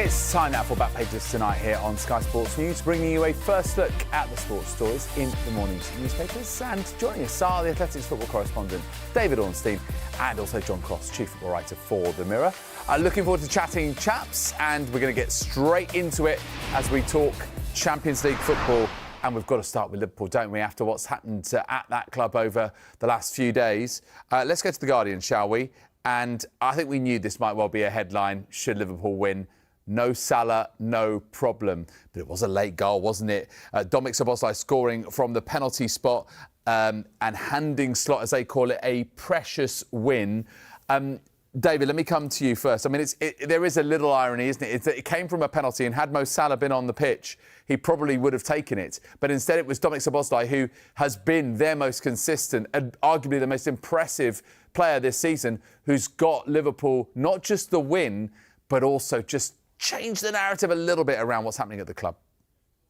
It's time now for Back Pages Tonight here on Sky Sports News, bringing you a first look at the sports stories in the morning's newspapers. And joining us are the Athletics football correspondent David Ornstein and also John Cross, chief football writer for The Mirror. Looking forward to chatting, chaps, and we're going to get straight into it as we talk Champions League football. And we've got to start with Liverpool, don't we, after what's happened at that club over the last few days. Let's go to The Guardian, shall we? And I think we knew this might well be a headline, should Liverpool win. No Salah, no problem. But it was a late goal, wasn't it? Dominic Szoboszlai scoring from the penalty spot and handing Slot, as they call it, a precious win. David, let me come to you first. I mean, there is a little irony, isn't it? It came from a penalty, and had Mo Salah been on the pitch, he probably would have taken it. But instead, it was Dominic Szoboszlai, who has been their most consistent and arguably the most impressive player this season, who's got Liverpool not just the win, but also just changed the narrative a little bit around what's happening at the club.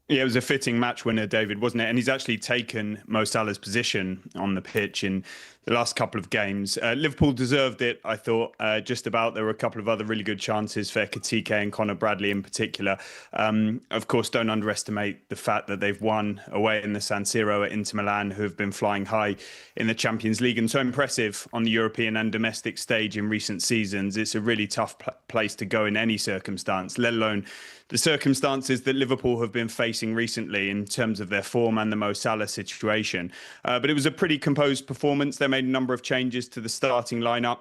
Yeah, it was a fitting match winner, David, wasn't it? And he's actually taken Mo Salah's position on the pitch in the last couple of games. Liverpool deserved it, I thought, just about. There were a couple of other really good chances for Ekitike and Conor Bradley in particular. Of course, don't underestimate the fact that they've won away in the San Siro at Inter Milan, who have been flying high in the Champions League and so impressive on the European and domestic stage in recent seasons. It's a really tough place to go in any circumstance, let alone the circumstances that Liverpool have been facing recently in terms of their form and the Mo Salah situation. But it was a pretty composed performance. They made a number of changes to the starting lineup.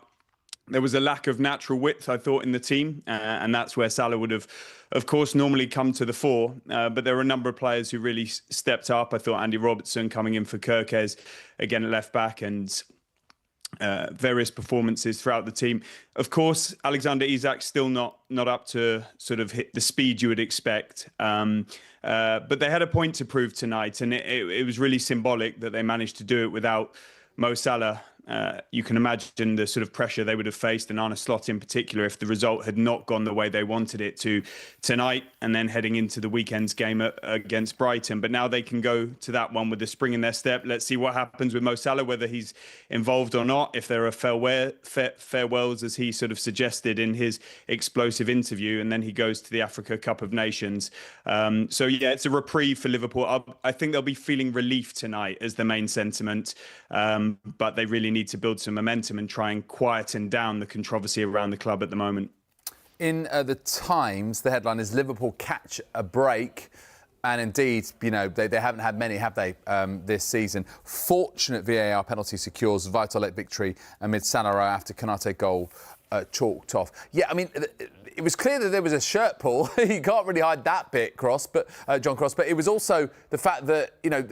There was a lack of natural width, I thought, in the team, and that's where Salah would have, of course, normally come to the fore. But there were a number of players who really stepped up. I thought Andy Robertson coming in for Kirkes, again at left back, and various performances throughout the team. Of course, Alexander Isak's still not up to sort of hit the speed you would expect. But they had a point to prove tonight, and it was really symbolic that they managed to do it without Mo Salah. You can imagine the sort of pressure they would have faced, and Arne Slot in particular, if the result had not gone the way they wanted it to tonight and then heading into the weekend's game against Brighton. But now they can go to that one with a spring in their step. Let's see what happens with Mo Salah, whether he's involved or not, if there are farewells, as he sort of suggested in his explosive interview, and then he goes to the Africa Cup of Nations. So, yeah, it's a reprieve for Liverpool. I think they'll be feeling relief tonight as the main sentiment, but they really need to build some momentum and try and quieten down the controversy around the club at the moment. In the Times, the headline is Liverpool catch a break. And indeed, you know, they haven't had many, have they, this season? Fortunate VAR penalty secures vital victory amid Salah after Konate goal chalked off. Yeah, I mean, it was clear that there was a shirt pull. You can't really hide that bit, John Cross. But it was also the fact that, you know,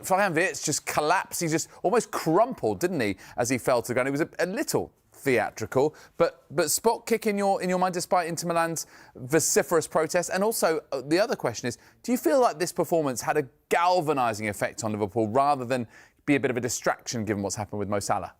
Florian Wirtz just collapsed. He just almost crumpled, didn't he, as he fell to the ground. It was a little theatrical, but spot kick in your mind, despite Inter Milan's vociferous protest. And also, the other question is, do you feel like this performance had a galvanising effect on Liverpool rather than be a bit of a distraction given what's happened with Mo Salah?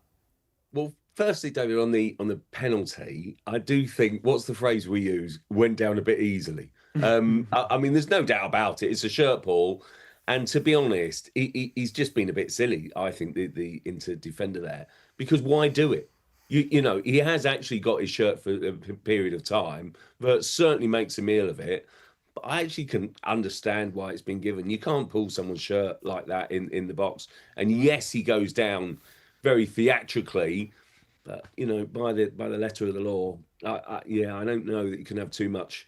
Well, firstly, David, on the penalty, I do think, what's the phrase we use? Went down a bit easily. I mean, there's no doubt about it. It's a shirt pull. And to be honest, he's just been a bit silly, I think, the Inter defender there. Because why do it? You know, he has actually got his shirt for a period of time, but certainly makes a meal of it. But I actually can understand why it's been given. You can't pull someone's shirt like that in the box. And yes, he goes down very theatrically, but, you know, by the letter of the law, I don't know that you can have too much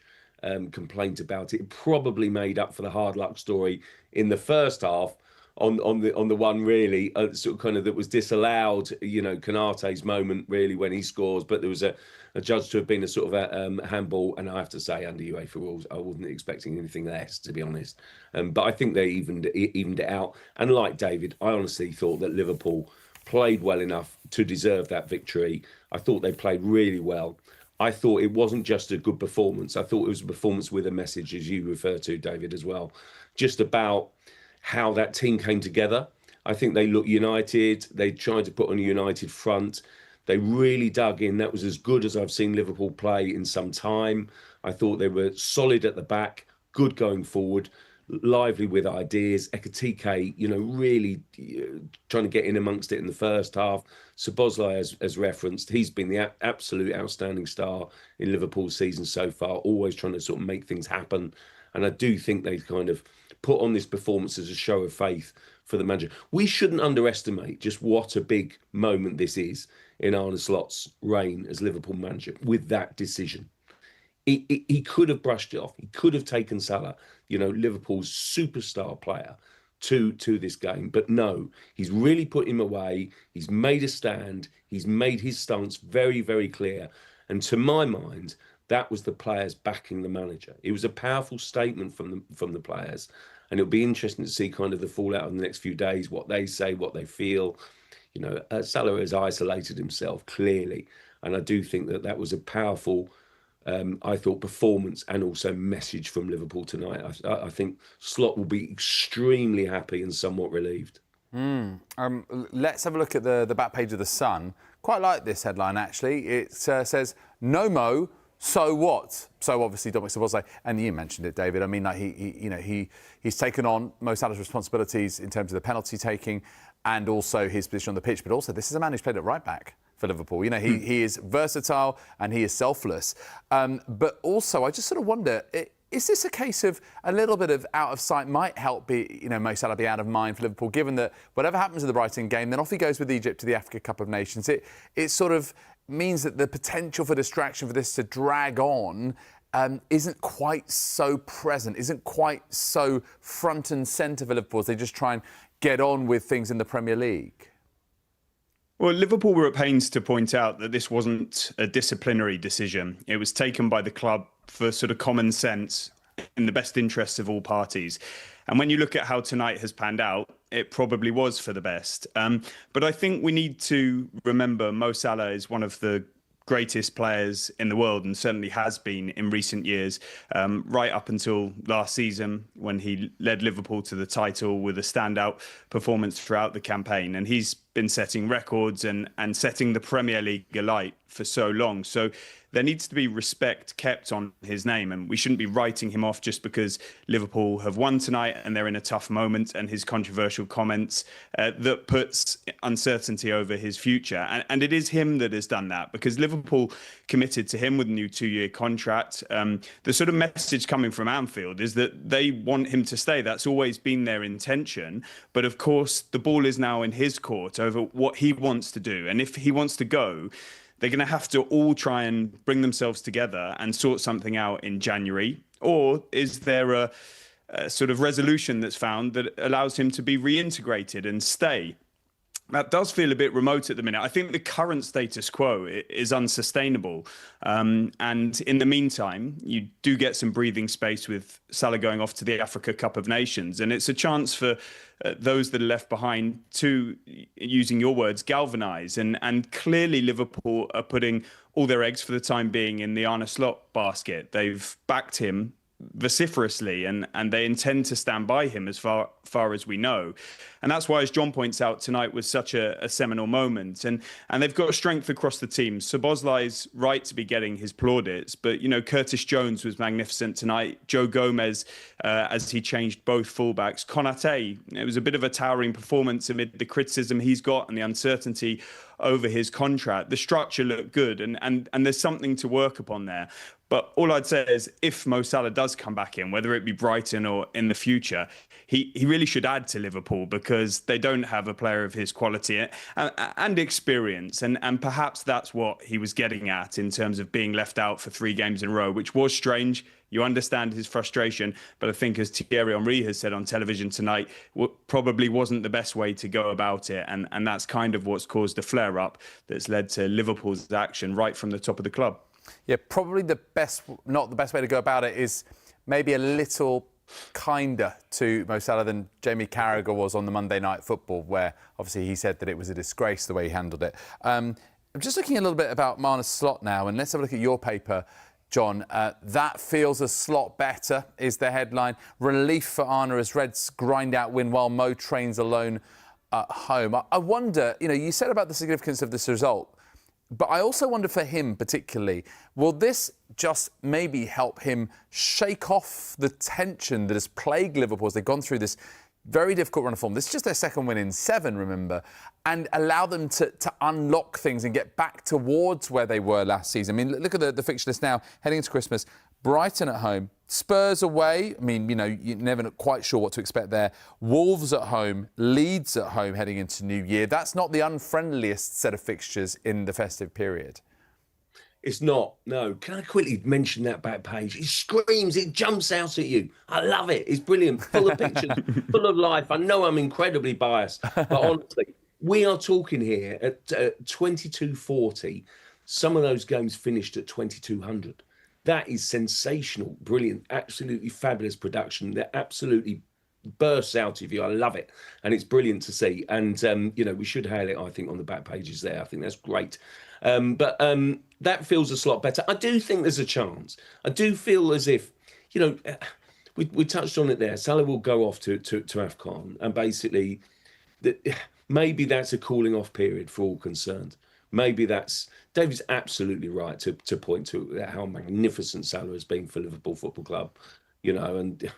complaint about it. It probably made up for the hard luck story in the first half on the one really sort of kind of that was disallowed, you know, Konate's moment really when he scores, but there was a judged to have been a sort of a handball, and I have to say under UEFA rules I wasn't expecting anything less, to be honest. But I think they evened it out, and like David, I honestly thought that Liverpool played well enough to deserve that victory. I thought they played really well. I thought it wasn't just a good performance. I thought it was a performance with a message, as you refer to, David, as well, just about how that team came together. I think they looked united. They tried to put on a united front. They really dug in. That was as good as I've seen Liverpool play in some time. I thought they were solid at the back, good going forward. lively with ideas. Ekitike, really trying to get in amongst it in the first half. Szoboszlai, as referenced, he's been the absolute outstanding star in Liverpool's season so far, always trying to sort of make things happen. And I do think they kind of put on this performance as a show of faith for the manager. We shouldn't underestimate just what a big moment this is in Arne Slot's reign as Liverpool manager with that decision. He could have brushed it off. He could have taken Salah, Liverpool's superstar player, to this game. But no, he's really put him away. He's made a stand. He's made his stance very, very clear. And to my mind, that was the players backing the manager. It was a powerful statement from the players. And it'll be interesting to see kind of the fallout in the next few days, what they say, what they feel. Salah has isolated himself clearly. And I do think that was a powerful I thought performance and also message from Liverpool tonight. I think Slot will be extremely happy and somewhat relieved. Let's have a look at the back page of The Sun. Quite like this headline, actually. It says, "No Mo, so what?" So obviously Dominic Szoboszlai, and you mentioned it, David. I mean, like he's taken on Mo Salah's responsibilities in terms of the penalty taking and also his position on the pitch. But also, this is a man who's played at right back for Liverpool. He is versatile and he is selfless. But also, I just sort of wonder, is this a case of a little bit of out of sight might help Mo Salah be out of mind for Liverpool, given that whatever happens in the Brighton game, then off he goes with Egypt to the Africa Cup of Nations. It sort of means that the potential for distraction for this to drag on isn't quite so present, isn't quite so front and centre for Liverpool as they just try and get on with things in the Premier League. Well, Liverpool were at pains to point out that this wasn't a disciplinary decision. It was taken by the club for sort of common sense in the best interests of all parties. And when you look at how tonight has panned out, it probably was for the best. But I think we need to remember Mo Salah is one of the greatest players in the world and certainly has been in recent years, right up until last season when he led Liverpool to the title with a standout performance throughout the campaign. And he's been setting records and setting the Premier League alight for so long. So there needs to be respect kept on his name, and we shouldn't be writing him off just because Liverpool have won tonight and they're in a tough moment, and his controversial comments that puts uncertainty over his future. And it is him that has done that, because Liverpool committed to him with a new 2-year contract. The sort of message coming from Anfield is that they want him to stay. That's always been their intention. But of course, the ball is now in his court over what he wants to do. And if he wants to go, they're going to have to all try and bring themselves together and sort something out in January. Or is there a sort of resolution that's found that allows him to be reintegrated and stay? That does feel a bit remote at the minute. I think the current status quo is unsustainable. And in the meantime, you do get some breathing space with Salah going off to the Africa Cup of Nations. And it's a chance for those that are left behind to, using your words, galvanise. And clearly Liverpool are putting all their eggs for the time being in the Arne Slot basket. They've backed him vociferously and they intend to stand by him as far as we know. And that's why, as John points out, tonight was such a seminal moment. And they've got strength across the team. Szoboszlai's right to be getting his plaudits, but, Curtis Jones was magnificent tonight. Joe Gomez, as he changed both fullbacks. Konate, it was a bit of a towering performance amid the criticism he's got and the uncertainty over his contract. The structure looked good and there's something to work upon there. But all I'd say is if Mo Salah does come back in, whether it be Brighton or in the future, he really should add to Liverpool, because they don't have a player of his quality and experience. And perhaps that's what he was getting at in terms of being left out for 3 games in a row, which was strange. You understand his frustration. But I think, as Thierry Henry has said on television tonight, probably wasn't the best way to go about it. And that's kind of what's caused the flare-up that's led to Liverpool's action right from the top of the club. Yeah, probably not the best way to go about it is maybe a little kinder to Mo Salah than Jamie Carragher was on the Monday Night Football, where obviously he said that it was a disgrace the way he handled it. I'm just looking a little bit about Arne Slot now, and let's have a look at your paper, John. That feels a Slot better is the headline. Relief for Arne as Reds grind out win while Mo trains alone at home. I wonder, you said about the significance of this result. But I also wonder for him particularly, will this just maybe help him shake off the tension that has plagued Liverpool as they've gone through this very difficult run of form? This is just their second win in 7, remember, and allow them to unlock things and get back towards where they were last season. I mean, look at the fixture list now, heading into Christmas. Brighton at home, Spurs away. I mean, you're never quite sure what to expect there. Wolves at home, Leeds at home heading into New Year. That's not the unfriendliest set of fixtures in the festive period. It's not, no. Can I quickly mention that back page? It screams, it jumps out at you. I love it. It's brilliant, full of pictures, full of life. I know I'm incredibly biased, but honestly, we are talking here at 22:40. Some of those games finished at 2200. That is sensational, brilliant, absolutely fabulous production. That absolutely bursts out of you. I love it. And it's brilliant to see. And, we should hail it, I think, on the back pages there. I think that's great. But that feels a lot better. I do think there's a chance. I do feel as if, we touched on it there. Salah will go off to AFCON, and basically maybe that's a cooling off period for all concerned. Maybe David's absolutely right to point to how magnificent Salah has been for Liverpool Football Club, and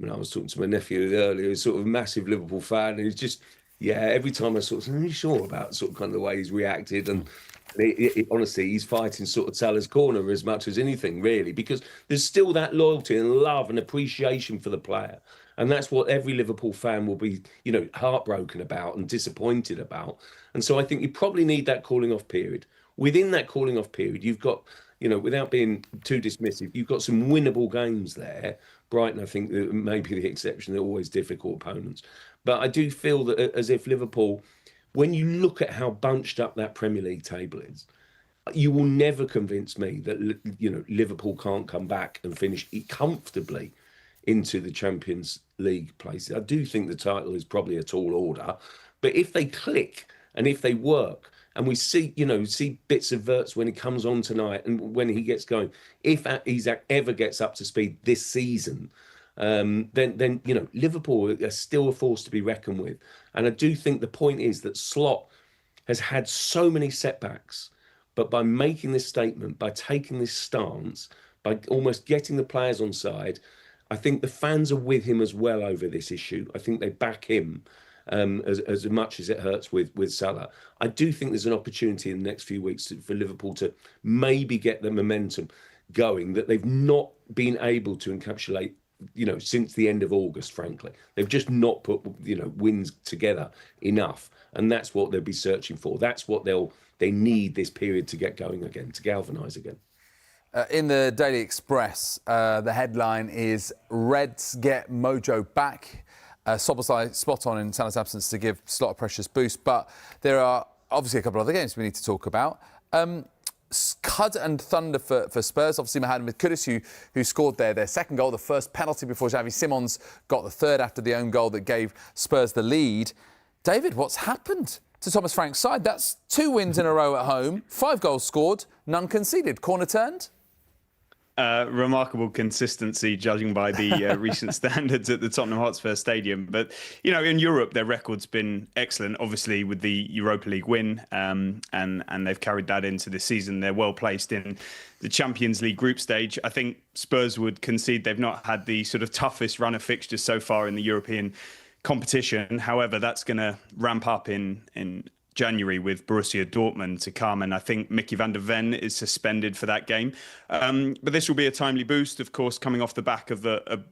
I was talking to my nephew earlier, who's sort of a massive Liverpool fan, and he's just, every time I sort of, I'm really sure about sort of kind of the way he's reacted, and honestly, he's fighting sort of Salah's corner as much as anything, really, because there's still that loyalty and love and appreciation for the player. And that's what every Liverpool fan will be, heartbroken about and disappointed about. And so I think you probably need that cooling off period. Within that cooling off period, you've got, without being too dismissive, you've got some winnable games there. Brighton, I think, may be the exception. They're always difficult opponents. But I do feel that as if Liverpool, when you look at how bunched up that Premier League table is, you will never convince me that, Liverpool can't come back and finish comfortably into the Champions League places. I do think the title is probably a tall order, but if they click and if they work, and we see bits of Wirtz when he comes on tonight and when he gets going, if Isak ever gets up to speed this season, then Liverpool are still a force to be reckoned with. And I do think the point is that Slot has had so many setbacks, but by making this statement, by taking this stance, by almost getting the players on side, I think the fans are with him as well over this issue. I think they back him as much as it hurts with Salah. I do think there's an opportunity in the next few weeks for Liverpool to maybe get the momentum going that they've not been able to encapsulate, since the end of August, frankly. They've just not put, wins together enough. And that's what they'll be searching for. That's what they need this period to get going again, to galvanise again. In the Daily Express, the headline is Reds get mojo back. Szoboszlai spot on in Salah's absence to give Slot a precious boost. But there are obviously a couple of other games we need to talk about. Cud and thunder for Spurs. Obviously, Mohamed Kudus, who scored their second goal, the first penalty before Xavi Simons got the third after the own goal that gave Spurs the lead. David, what's happened to Thomas Frank's side? That's 2 wins in a row at home, 5 goals scored, none conceded. Corner turned? Remarkable consistency, judging by the recent standards at the Tottenham Hotspur Stadium. But, in Europe, their record's been excellent, obviously, with the Europa League win, and they've carried that into this season. They're well placed in the Champions League group stage. I think Spurs would concede they've not had the sort of toughest run of fixtures so far in the European competition. However, that's going to ramp up in January with Borussia Dortmund to come, and I think Mickey van der Ven is suspended for that game. But this will be a timely boost, of course, coming off the back of a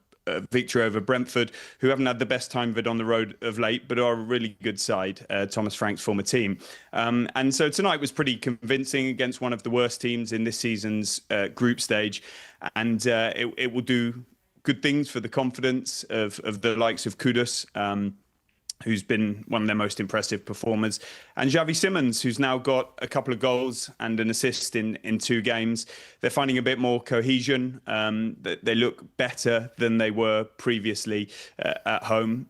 victory over Brentford, who haven't had the best time of it on the road of late, but are a really good side, Thomas Frank's former team. And so tonight was pretty convincing against one of the worst teams in this season's group stage, and it will do good things for the confidence of the likes of Kudus, who's been one of their most impressive performers, and Xavi Simons, who's now got a couple of goals and an assist in 2 games. They're finding a bit more cohesion. They look better than they were previously at home.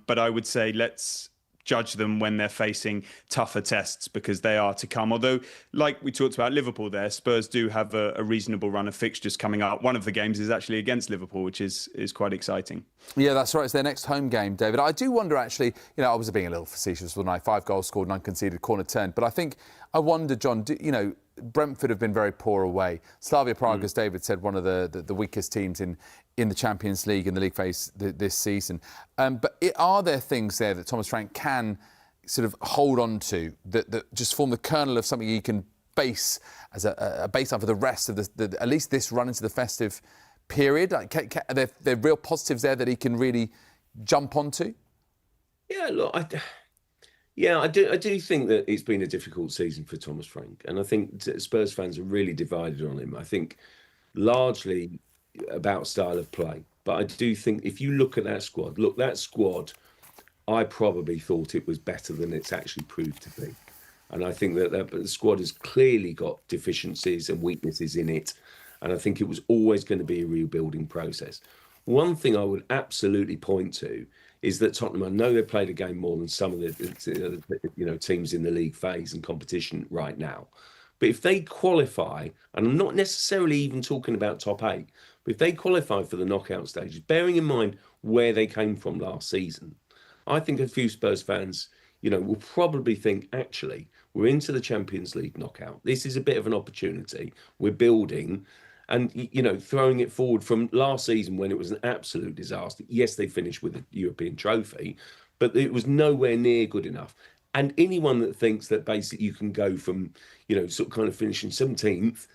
But I would say let's judge them when they're facing tougher tests, because they are to come. Although, like we talked about Liverpool there, Spurs do have a reasonable run of fixtures coming up. One of the games is actually against Liverpool, which is quite exciting. Yeah, that's right. It's their next home game, David. I do wonder, actually, I was being a little facetious, wasn't I? 5 goals scored, none conceded, corner turned. But I think I wonder, John, Brentford have been very poor away. Slavia Prague, as David said, one of the weakest teams in the Champions League, in the league phase this season. But are there things there that Thomas Frank can sort of hold on to that just form the kernel of something he can base as a baseline for the rest of at least this run into the festive period? Like, are there real positives there that he can really jump onto? Yeah, look, I do think that it's been a difficult season for Thomas Frank, and I think Spurs fans are really divided on him. I think largely about style of play, but I do think if you look at that squad, I probably thought it was better than it's actually proved to be. And I think that the squad has clearly got deficiencies and weaknesses in it. And I think it was always going to be a rebuilding process. One thing I would absolutely point to is that Tottenham, I know they played a game more than some of the teams in the league phase and competition right now. But if they qualify, and I'm not necessarily even talking about top eight, but if they qualify for the knockout stages, bearing in mind where they came from last season, I think a few Spurs fans, will probably think, actually, we're into the Champions League knockout. This is a bit of an opportunity. We're building and, throwing it forward from last season when it was an absolute disaster. Yes, they finished with a European trophy, but it was nowhere near good enough. And anyone that thinks that basically you can go from, sort of kind of finishing 17th,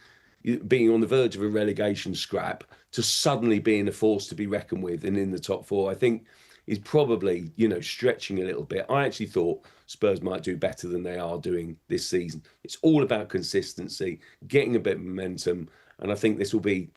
being on the verge of a relegation scrap, to suddenly being a force to be reckoned with and in the top four, I think is probably, stretching a little bit. I actually thought Spurs might do better than they are doing this season. It's all about consistency, getting a bit of momentum. And I think this will be,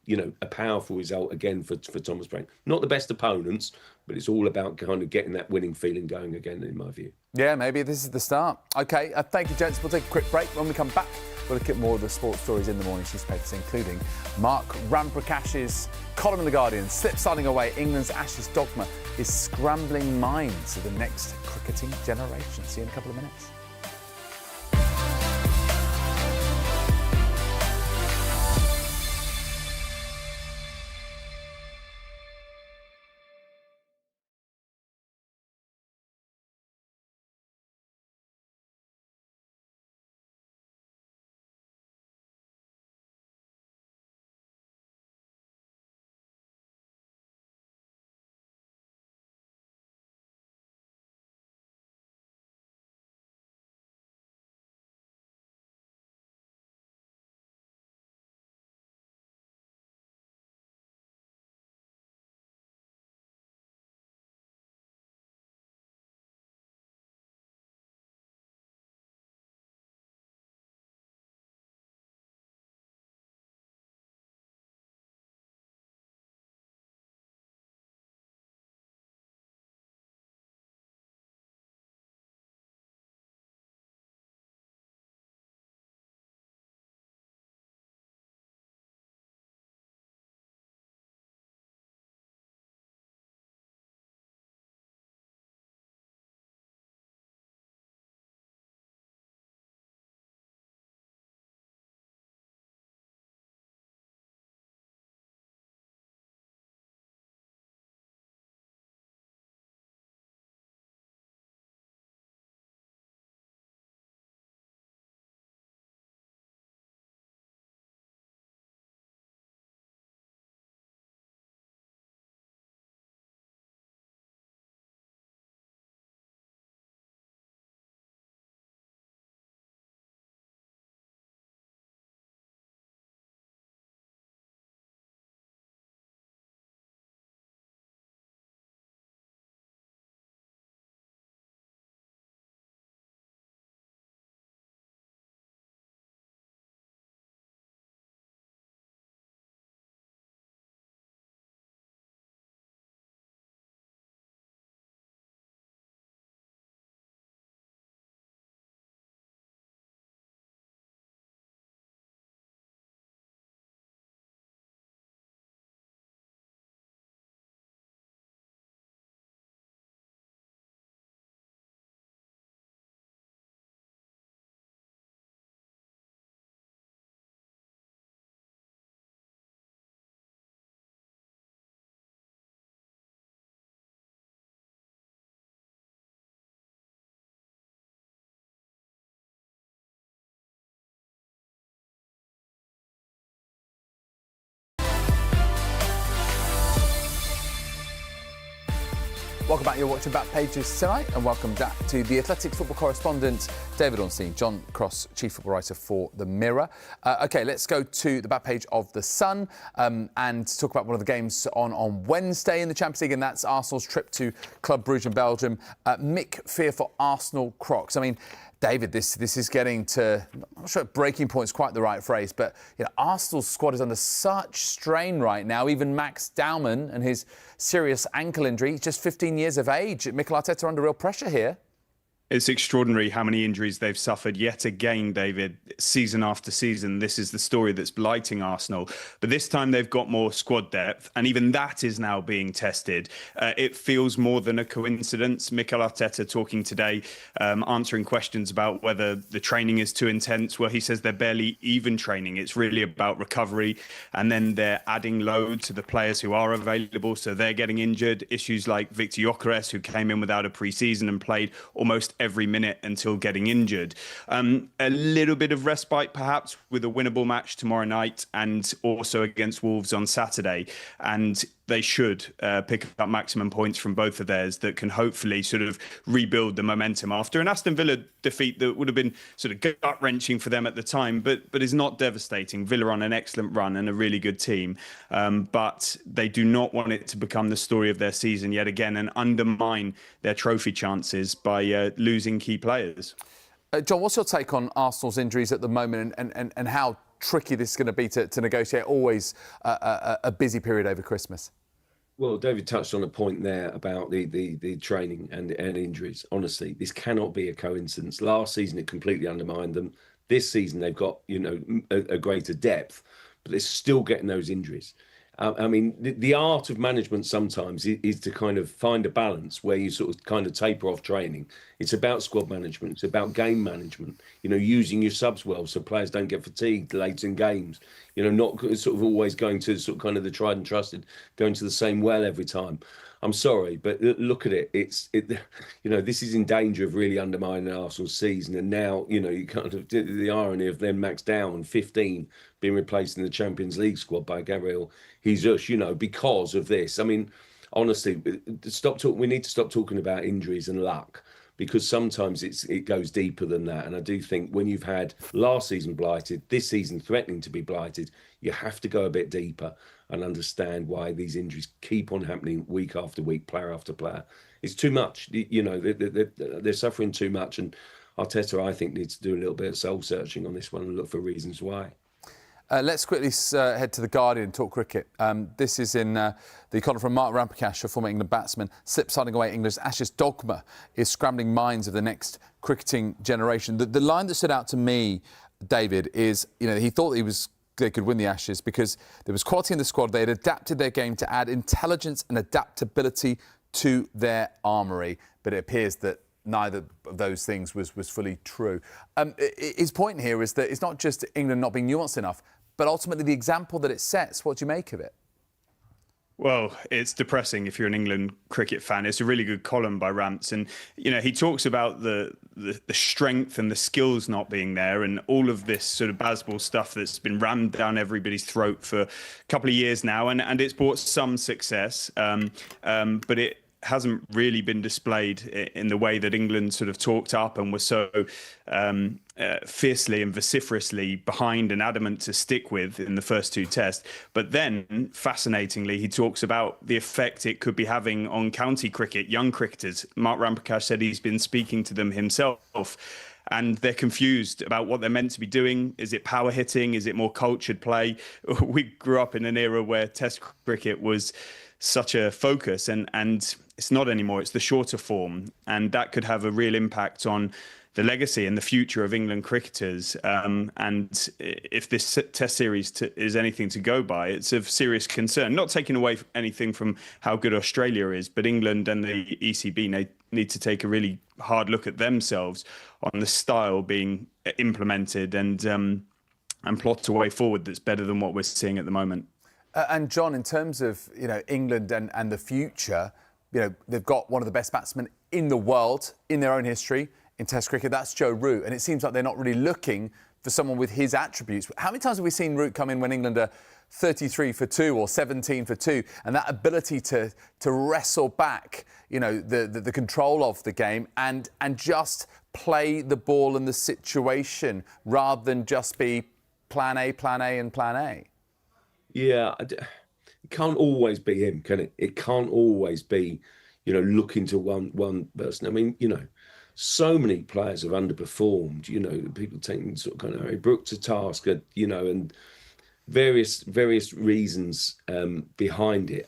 a powerful result again for Thomas Frank. Not the best opponents, but it's all about kind of getting that winning feeling going again, in my view. Yeah, maybe this is the start. OK, thank you, gents. We'll take a quick break. When we come back, we'll look at more of the sports stories in the morning newspapers, including Mark Ramprakash's column in The Guardian, slip-sliding away, England's Ashes dogma is scrambling minds of the next cricketing generation. See you in a couple of minutes. Welcome back. You're watching Back Pages tonight, and welcome back to the Athletics football correspondent David Ornstein, John Cross, chief football writer for The Mirror. OK, let's go to the back page of The Sun and talk about one of the games on Wednesday in the Champions League, and that's Arsenal's trip to Club Brugge in Belgium. Mick fear for Arsenal Crocs. I mean, David, this is getting to, I'm not sure breaking point is quite the right phrase, but Arsenal's squad is under such strain right now. Even Max Daumann and his serious ankle injury, he's just 15 years of age. Mikel Arteta under real pressure here. It's extraordinary how many injuries they've suffered yet again, David, season after season. This is the story that's blighting Arsenal. But this time they've got more squad depth, and even that is now being tested. It feels more than a coincidence. Mikel Arteta talking today, answering questions about whether the training is too intense. Well, he says they're barely even training. It's really about recovery, and then they're adding load to the players who are available, so they're getting injured. Issues like Victor Gyökeres, who came in without a pre-season and played almost every minute until getting injured. A little bit of respite, perhaps, with a winnable match tomorrow night and also against Wolves on Saturday. And they should pick up maximum points from both of theirs that can hopefully sort of rebuild the momentum after an Aston Villa defeat that would have been sort of gut-wrenching for them at the time, but is not devastating. Villa on an excellent run and a really good team. But they do not want it to become the story of their season yet again and undermine their trophy chances by losing key players. John, what's your take on Arsenal's injuries at the moment and how tricky this is going to be to negotiate always a busy period over Christmas? Well, David touched on a point there about the training and injuries. Honestly, this cannot be a coincidence. Last season, it completely undermined them. This season, they've got a greater depth, but they're still getting those injuries. I mean, the art of management sometimes is to kind of find a balance where you sort of kind of taper off training. It's about squad management. It's about game management, using your subs well so players don't get fatigued late in games, not sort of always going to sort of kind of the tried and trusted, going to the same well every time. I'm sorry, but look at it. This is in danger of really undermining Arsenal's season. And now, you kind of the irony of then Max Daumann, 15, being replaced in the Champions League squad by Gabriel Jesus, because of this. I mean, honestly, we need to stop talking about injuries and luck, because sometimes it goes deeper than that. And I do think when you've had last season blighted, this season threatening to be blighted, you have to go a bit deeper and understand why these injuries keep on happening week after week, player after player. It's too much. They're suffering too much. And Arteta, I think, needs to do a little bit of soul searching on this one and look for reasons why. Let's quickly head to The Guardian and talk cricket. This is in the column from Mark Ramprakash, a former England batsman. Slip-siding away England's Ashes dogma is scrambling minds of the next cricketing generation. The line that stood out to me, David, is he thought they could win the Ashes because there was quality in the squad. They had adapted their game to add intelligence and adaptability to their armoury. But it appears that neither of those things was fully true. His point here is that it's not just England not being nuanced enough, but ultimately the example that it sets. What do you make of it? Well, it's depressing if you're an England cricket fan. It's a really good column by Ramps, and he talks about the strength and the skills not being there, and all of this sort of baseball stuff that's been rammed down everybody's throat for a couple of years now, and it's brought some success, but it hasn't really been displayed in the way that England sort of talked up and was so fiercely and vociferously behind and adamant to stick with in the first two tests. But then, fascinatingly, he talks about the effect it could be having on county cricket, young cricketers. Mark Ramprakash said he's been speaking to them himself, and they're confused about what they're meant to be doing. Is it power hitting? Is it more cultured play? We grew up in an era where Test cricket was such a focus, and it's not anymore. It's the shorter form, and that could have a real impact on the legacy and the future of England cricketers. And if this Test series is anything to go by, it's of serious concern. Not taking away anything from how good Australia is, but England and the ECB need to take a really hard look at themselves on the style being implemented and plot a way forward that's better than what we're seeing at the moment. And John, in terms of England and the future, they've got one of the best batsmen in the world in their own history in Test cricket. That's Joe Root, and it seems like they're not really looking for someone with his attributes. How many times have we seen Root come in when England are 33 for 2 or 17 for 2, and that ability to wrestle back, the control of the game and just play the ball and the situation rather than just be plan A, and plan A? Yeah, it can't always be him, can it? It can't always be, looking to one person. I mean, so many players have underperformed. People taking sort of kind of Harry Brook to task, and various reasons behind it.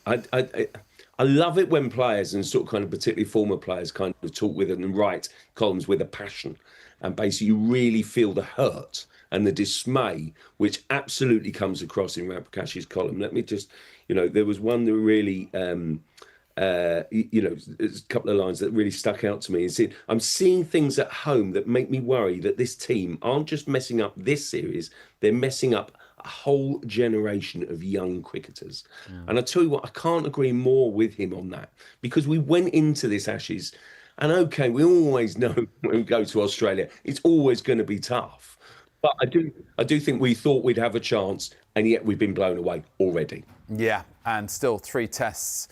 I love it when players, and sort of kind of particularly former players, kind of talk with it and write columns with a passion, and basically you really feel the hurt and the dismay, which absolutely comes across in Rapakash's column. Let me just, there was one that really, there's a couple of lines that really stuck out to me. He said, "I'm seeing things at home that make me worry that this team aren't just messing up this series, they're messing up a whole generation of young cricketers." And I tell you what, I can't agree more with him on that, because we went into this Ashes, and okay, we always know when we go to Australia, it's always going to be tough. But I do think we thought we'd have a chance, and yet we've been blown away already. Yeah, and still 3 tests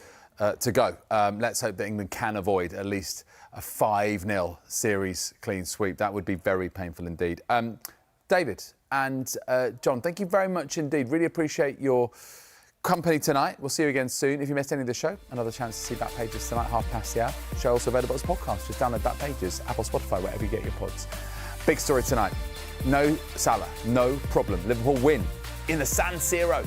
to go. Let's hope that England can avoid at least a 5-0 series clean sweep. That would be very painful indeed. David and John, thank you very much indeed. Really appreciate your company tonight. We'll see you again soon. If you missed any of the show, another chance to see Back Pages tonight, 1:30. Show also available as a podcast. Just download Back Pages, Apple, Spotify, wherever you get your pods. Big story tonight. No Salah, no problem. Liverpool win in the San Siro.